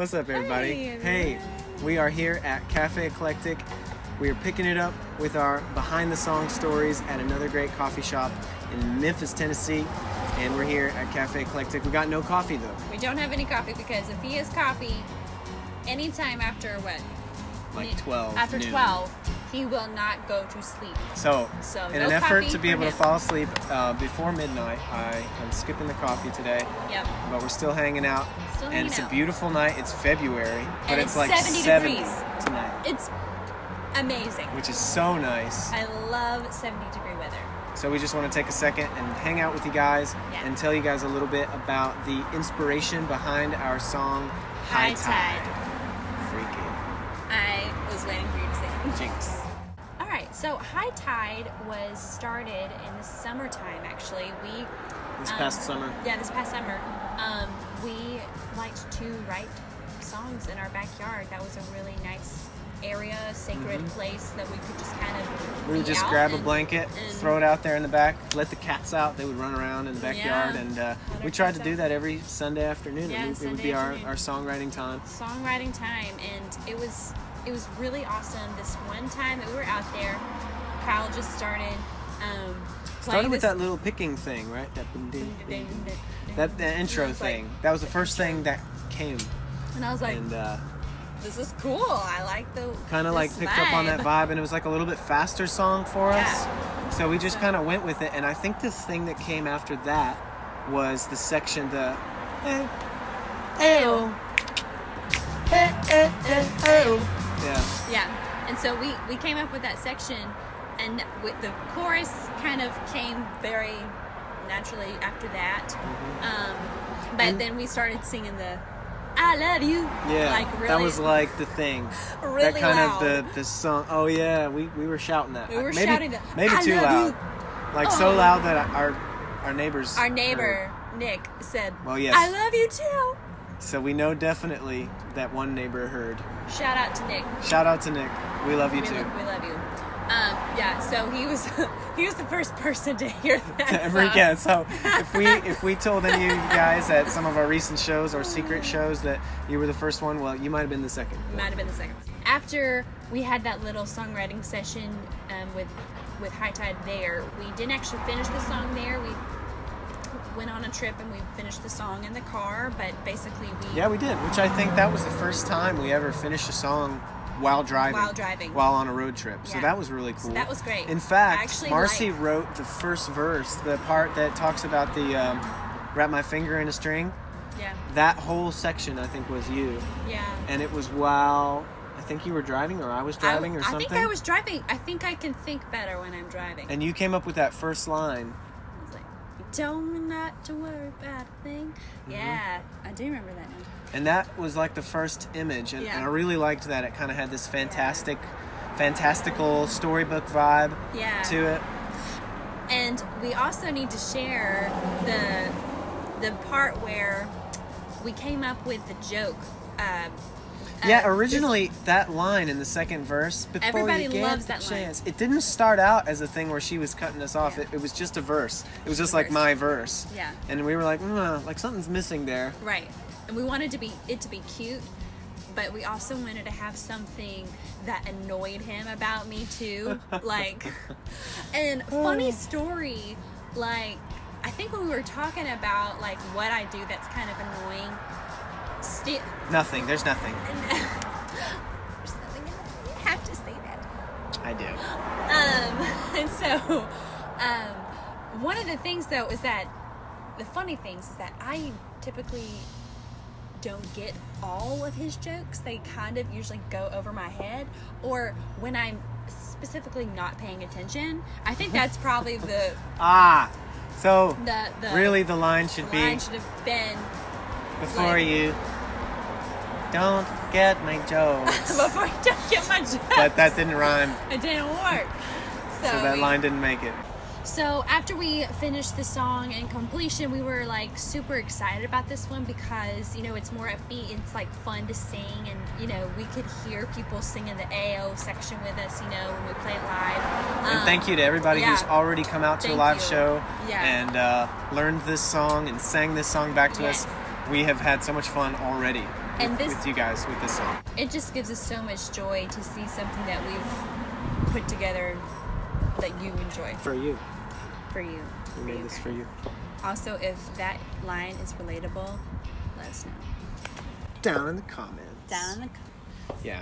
What's up, everybody? Hey, we are here at Cafe Eclectic. We are picking it up with our behind the song stories at another great coffee shop in Memphis, Tennessee. And we're here at Cafe Eclectic. We got no coffee though. We don't have any coffee because if he has coffee anytime after what? Like 12. After noon. 12, he will not go to sleep. So in no an effort coffee to be for able to him. fall asleep before midnight, I am skipping the coffee today. Yep. But we're still hanging out. And it's a beautiful night. It's February, but And it's it's like 70 degrees. tonight. It's amazing. Which is so nice. I love 70-degree weather. So we just want to take a second and hang out with you guys Yeah. and tell you guys a little bit about the inspiration behind our song High Tide. Freaky. I was waiting for you to say it. Jinx. All right, so High Tide was started in the summertime, actually. This past summer. Yeah, this past summer. We liked to write songs in our backyard. That was a really nice area, sacred place that we could just kind of We would just grab a blanket, throw it out there in the back, let the cats out. They would run around in the backyard, and we tried to do that every Sunday afternoon. Yeah, It would be our songwriting time. Songwriting time, and it was really awesome. This one time that we were out there, Kyle just started Started with that little picking thing, right? That the intro thing. That was the first thing that came. And I was like, And this is cool. I like the kind of like picked up on that vibe, and it was like a little bit faster song for us. So we just kind of went with it, and I think this thing that came after that was the section, the Yeah, and so we came up with that section, and with the chorus kind of came very naturally after that. But then we started singing the "I love you." Yeah, like really, that was like the thing. really that kind loud. of the song. Oh yeah, we were shouting that. We were maybe, shouting that. Maybe "I too love loud. you." Like so loud that our neighbors. Our neighbor heard. Nick said, Well, yes. "I love you too." So we know definitely that one neighbor heard. Shout out to Nick. Shout out to Nick. We love you too. We love you. Yeah, so he was the first person to hear that To ever song. get. So if we told any of you guys at some of our recent shows or secret shows that you were the first one, well, you might have been the second. Might have been the second. After we had that little songwriting session with High Tide there, we didn't actually finish the song there. We went on a trip and we finished the song in the car, but basically Yeah, we did, which I think that was the first time we ever finished a song while driving. While on a road trip. So Yeah. that was really cool. So that was great. In I fact, actually Marcy wrote the first verse, the part that talks about the wrap my finger in a string. Yeah. That whole section, I think, was you. Yeah. And it was while I think you were driving or I was driving or something. I think I was driving. I think I can think better when I'm driving. And you came up with that first line. I was like, "You told me not to worry about a thing." Yeah, I do remember that now. And that was like the first image. And I really liked that. It kind of had this fantastical storybook vibe to it. And we also need to share the part where we came up with the joke. Originally that line in the second verse, before Everybody you get loves the that chance, it didn't start out as a thing where she was cutting us off. It was just a verse. It was just like my verse. Yeah. And we were like, like something's missing there. Right. And we wanted it to be cute, but we also wanted to have something that annoyed him about me too. And funny story, like, I think when we were talking about like what I do that's kind of annoying, Nothing. There's nothing. There's nothing. You have to say that. I do. And so, one of the things though is that the funny things is that I typically don't get all of his jokes. They kind of usually go over my head, or when I'm specifically not paying attention. I think that's probably the so the really the line should have been before you don't get my jokes. before you don't get my jokes. But that didn't rhyme. It didn't work. So that line didn't make it. So after we finished the song and completion, we were like super excited about this one because, you know, it's more upbeat. It's like fun to sing, and, you know, we could hear people singing the AO section with us, you know, when we play it live. And thank you to everybody who's already come out to a live show and learned this song and sang this song back to us. We have had so much fun already. And with you guys with this song. It just gives us so much joy to see something that we've put together that you enjoy. For you. For you. We made this for you. Also, if that line is relatable, let us know. Down in the comments. Down in the Yeah.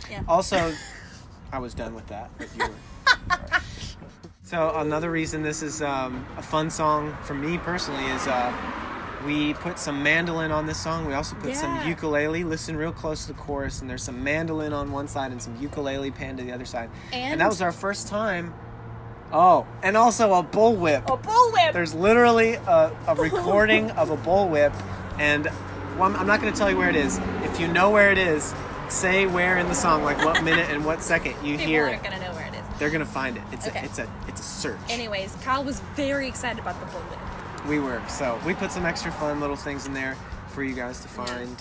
Yeah. Also, I was done with that, but you were. Right. So another reason this is a fun song for me personally is we put some mandolin on this song. We also put some ukulele. Listen real close to the chorus, and there's some mandolin on one side and some ukulele panned to the other side. And that was our first time. Oh, and also a bullwhip. A bullwhip! There's literally a recording of a bullwhip, and I'm not going to tell you where it is. If you know where it is, say where in the song, like what minute and what second you hear it. People aren't going to know where it is. They're going to find it. It's Okay. it's a search. Anyways, Kyle was very excited about the bullwhip. We were. So we put some extra fun little things in there for you guys to find,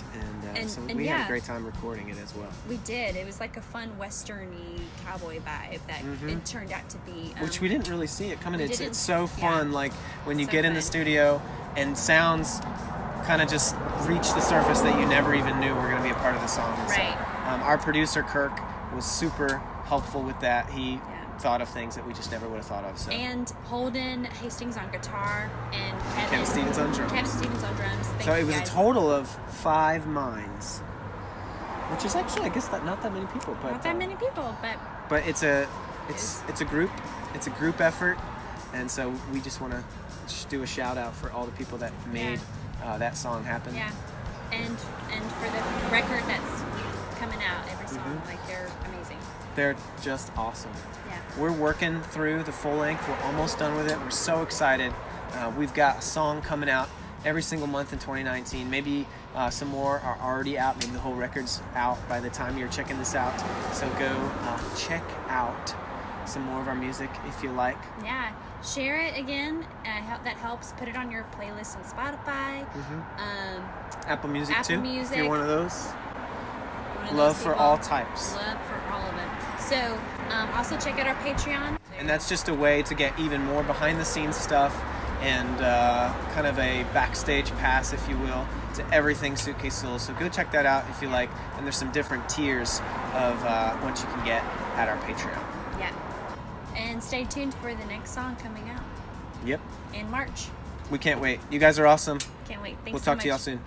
and so we had a great time recording it as well. We did. It was like a fun western-y cowboy vibe that it turned out to be. Which we didn't really see it coming. It's so Yeah. fun. Like when you So get in the fun. studio and sounds kind of just reach the surface that you never even knew were going to be a part of the song. And Right. So, our producer Kirk was super helpful with that. He thought of things that we just never would have thought of. So. And Holden Hastings on guitar and Kevin Stevens on drums. Kevin Stevens on drums. Thank So you it was guys. a total of 5 minds, which is actually, I guess, not that many people, but Not that many people, but it's a group, it's a group effort, and so we just want to do a shout out for all the people that made that song happen. yeah. And for the record that's coming out, every song, like they're amazing. They're just awesome. Yeah. We're working through the full length. We're almost done with it. We're so excited. We've got a song coming out every single month in 2019. Maybe some more are already out. Maybe the whole record's out by the time you're checking this out. So go check out some more of our music if you like. Yeah. Share it again. That helps. Put it on your playlist on Spotify. Apple Music Apple too. Music. If you're one of those. One of Love those for people. all types. Love for all of them. So also check out our Patreon. And that's just a way to get even more behind the scenes stuff and kind of a backstage pass, if you will, to everything Suitcase Soul. So go check that out if you like. And there's some different tiers of what you can get at our Patreon. Yeah. And stay tuned for the next song coming out Yep. in March. We can't wait. You guys are awesome. Can't wait. Thanks We'll so talk much. to y'all soon.